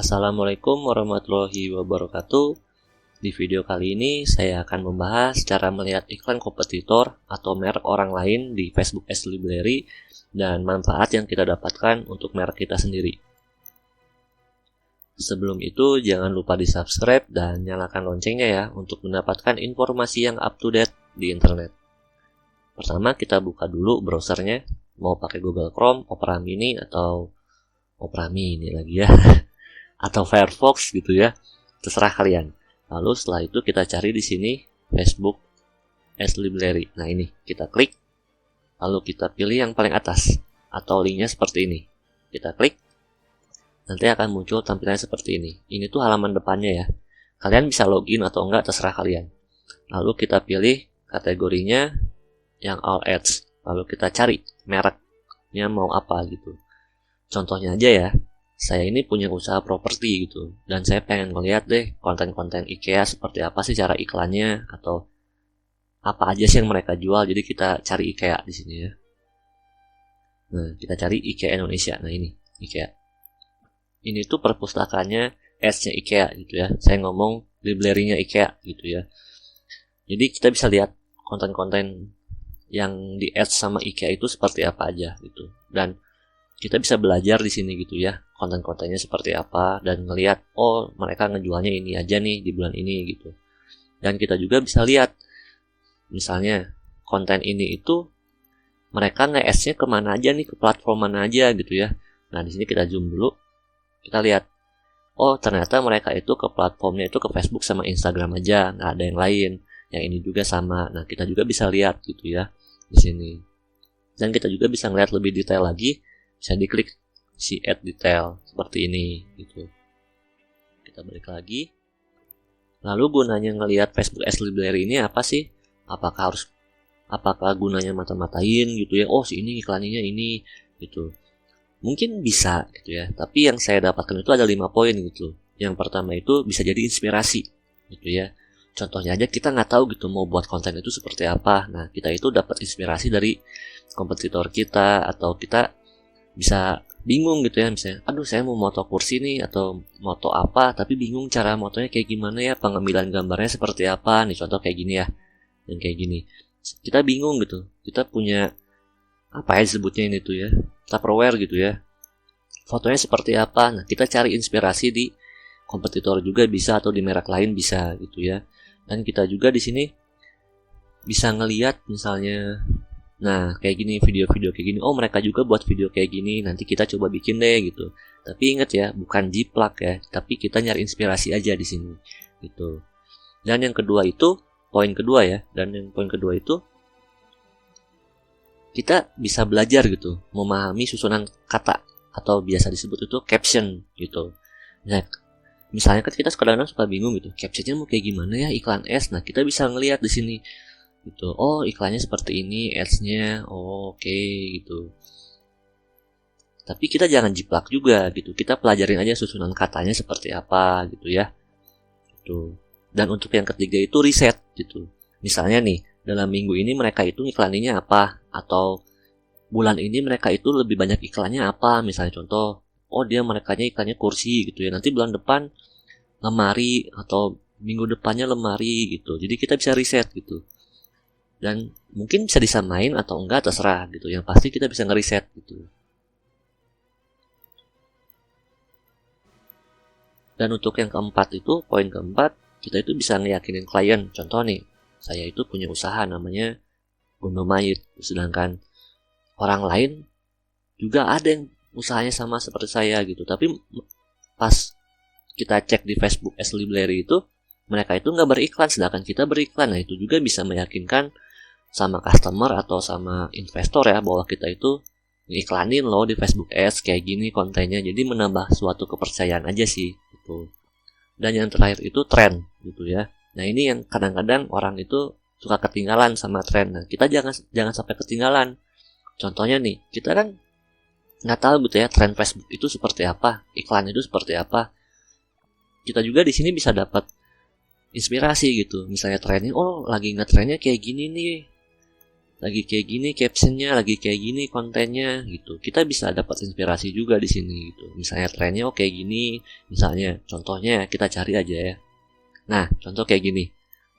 Assalamualaikum warahmatullahi wabarakatuh. Di video kali ini saya akan membahas cara melihat iklan kompetitor atau merek orang lain di Facebook Ads Library dan manfaat yang kita dapatkan untuk merek kita sendiri. Sebelum itu jangan lupa di subscribe dan nyalakan loncengnya ya untuk mendapatkan informasi yang up to date di internet. Pertama kita buka dulu browsernya, mau pakai Google Chrome, Opera Mini atau Opera Mini lagi ya atau Firefox gitu ya, terserah kalian. Lalu setelah itu kita cari di sini Facebook Ads Library. Nah ini kita klik, lalu kita pilih yang paling atas atau linknya seperti ini. Kita klik, nanti akan muncul tampilannya seperti ini. Ini tuh halaman depannya ya. Kalian bisa login atau enggak terserah kalian. Lalu kita pilih kategorinya yang all ads. Lalu kita cari mereknya mau apa gitu. Contohnya aja ya. Saya ini punya usaha properti gitu, dan saya pengen ngeliat deh konten-konten IKEA seperti apa sih cara iklannya, atau apa aja sih yang mereka jual. Jadi kita cari IKEA di sini ya. Nah, kita cari IKEA Indonesia. Nah ini IKEA. Ini tuh perpustakaannya ads-nya IKEA gitu ya. Saya ngomong library-nya IKEA gitu ya. Jadi kita bisa lihat konten-konten yang di ads sama IKEA itu seperti apa aja gitu. Dan kita bisa belajar di sini gitu ya, konten-kontennya seperti apa, dan ngelihat oh mereka ngejualnya ini aja nih di bulan ini gitu. Dan kita juga bisa lihat misalnya konten ini itu mereka nge-ads-nya kemana aja nih, ke platform mana aja gitu ya. Nah di sini kita zoom dulu, kita lihat oh ternyata mereka itu ke platformnya itu ke Facebook sama Instagram aja, nggak ada yang lain. Yang ini juga sama. Nah kita juga bisa lihat gitu ya di sini. Dan kita juga bisa ngeliat lebih detail lagi. Bisa diklik si add detail seperti ini gitu. Kita balik lagi. Lalu gunanya ngelihat Facebook Ads Library ini apa sih? Apakah gunanya mata-matain gitu ya? Oh, si ini iklannya ini gitu. Mungkin bisa gitu ya. Tapi yang saya dapatkan itu ada 5 poin gitu. Yang pertama itu bisa jadi inspirasi gitu ya. Contohnya aja kita nggak tahu gitu mau buat konten itu seperti apa. Nah, kita itu dapat inspirasi dari kompetitor kita, atau kita bisa bingung gitu ya, misalnya aduh saya mau moto kursi nih atau moto apa, tapi bingung cara motonya kayak gimana ya, pengambilan gambarnya seperti apa nih, contoh kayak gini ya, dan kayak gini kita bingung gitu, kita punya apa ya sebutnya ini tuh ya, Tupperware gitu ya, fotonya seperti apa. Nah kita cari inspirasi di kompetitor juga bisa, atau di merek lain bisa gitu ya. Dan kita juga di sini bisa ngelihat misalnya, nah kayak gini, video-video kayak gini, oh mereka juga buat video kayak gini, nanti kita coba bikin deh gitu. Tapi ingat ya, bukan jiplak ya, tapi kita nyari inspirasi aja di sini gitu. Dan yang kedua itu, poin kedua ya, dan yang poin kedua itu kita bisa belajar gitu, memahami susunan kata atau biasa disebut itu caption gitu. Nah, misalnya kan kita kadang-kadang suka bingung gitu, captionnya mau kayak gimana ya iklan ads. Nah kita bisa ngelihat di sini gitu, oh iklannya seperti ini, ads-nya, oh, oke gitu. Tapi kita jangan jiplak juga gitu, kita pelajarin aja susunan katanya seperti apa gitu ya gitu. Dan untuk yang ketiga itu riset gitu, misalnya nih dalam minggu ini mereka itu iklaninnya apa, atau bulan ini mereka itu lebih banyak iklannya apa. Misalnya contoh, oh dia merekanya iklannya kursi gitu ya, nanti bulan depan lemari, atau minggu depannya lemari gitu. Jadi kita bisa riset gitu. Dan mungkin bisa disamain atau enggak terserah gitu. Yang pasti kita bisa ngeriset gitu. Dan untuk yang keempat itu, poin keempat, kita itu bisa ngeyakinin klien. Contoh nih, saya itu punya usaha namanya Gondomait, sedangkan orang lain juga ada yang usahanya sama seperti saya gitu. Tapi pas kita cek di Facebook Ads Library itu, mereka itu nggak beriklan, sedangkan kita beriklan. Nah itu juga bisa meyakinkan sama customer atau sama investor ya, bahwa kita itu iklanin loh di Facebook Ads kayak gini kontennya. Jadi menambah suatu kepercayaan aja sih gitu. Dan yang terakhir itu tren gitu ya. Nah ini yang kadang-kadang orang itu suka ketinggalan sama tren. Nah kita jangan sampai ketinggalan. Contohnya nih, kita kan nggak tahu gitu ya tren Facebook itu seperti apa, iklan itu seperti apa. Kita juga di sini bisa dapat inspirasi gitu. Misalnya trennya, oh lagi ngetrennya kayak gini nih, lagi kayak gini captionnya, lagi kayak gini kontennya gitu. Kita bisa dapat inspirasi juga di sini gitu. Misalnya trennya kayak gini, misalnya contohnya kita cari aja ya. Nah, contoh kayak gini.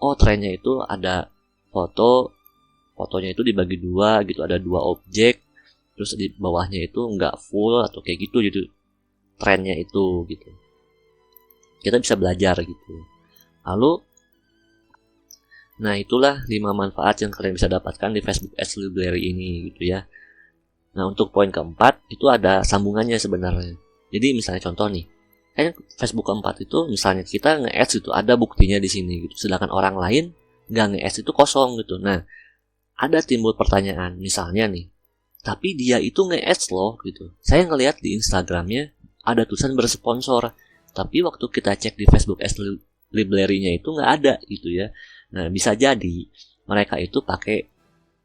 Oh, trennya itu ada fotonya itu dibagi dua gitu, ada dua objek, terus di bawahnya itu nggak full atau kayak gitu trennya itu gitu. Kita bisa belajar gitu. Lalu, nah itulah 5 manfaat yang kalian bisa dapatkan di Facebook Ads Library ini gitu ya. Nah, untuk poin keempat itu ada sambungannya sebenarnya. Jadi misalnya contoh nih, kan Facebook keempat itu misalnya kita nge-ads itu ada buktinya di sini gitu, sedangkan orang lain nggak nge-ads itu kosong gitu. Nah, ada timbul pertanyaan, misalnya nih, tapi dia itu nge-ads loh gitu. Saya ngelihat di Instagramnya ada tulisan bersponsor, tapi waktu kita cek di Facebook Ads Library-nya itu nggak ada gitu ya. Nah, bisa jadi mereka itu pakai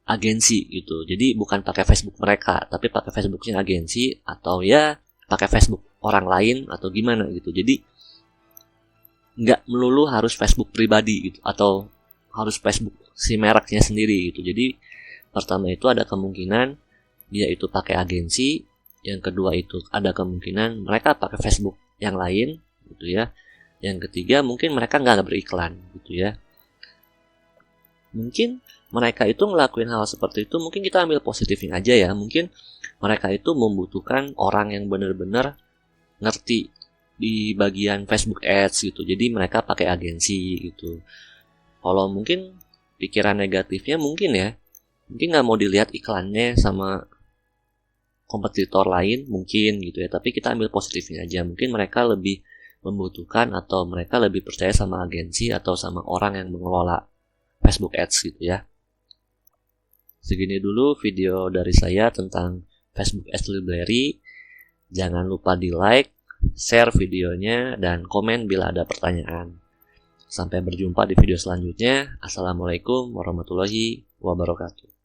agensi gitu. Jadi bukan pakai Facebook mereka, tapi pakai Facebooknya agensi, atau ya pakai Facebook orang lain atau gimana gitu. Jadi nggak melulu harus Facebook pribadi gitu, atau harus Facebook si mereknya sendiri gitu. Jadi pertama itu ada kemungkinan dia itu pakai agensi, yang kedua itu ada kemungkinan mereka pakai Facebook yang lain gitu ya. Yang ketiga mungkin mereka nggak beriklan gitu ya. Mungkin mereka itu ngelakuin hal seperti itu, mungkin kita ambil positifnya aja ya. Mungkin mereka itu membutuhkan orang yang benar-benar ngerti di bagian Facebook Ads gitu. Jadi mereka pakai agensi gitu. Kalau mungkin pikiran negatifnya mungkin ya, mungkin nggak mau dilihat iklannya sama kompetitor lain mungkin gitu ya. Tapi kita ambil positifnya aja. Mungkin mereka lebih membutuhkan atau mereka lebih percaya sama agensi atau sama orang yang mengelola Facebook Ads gitu ya. Segini dulu video dari saya tentang Facebook Ads Library. Jangan lupa di like, share videonya, dan komen bila ada pertanyaan. Sampai berjumpa di video selanjutnya. Assalamualaikum warahmatullahi wabarakatuh.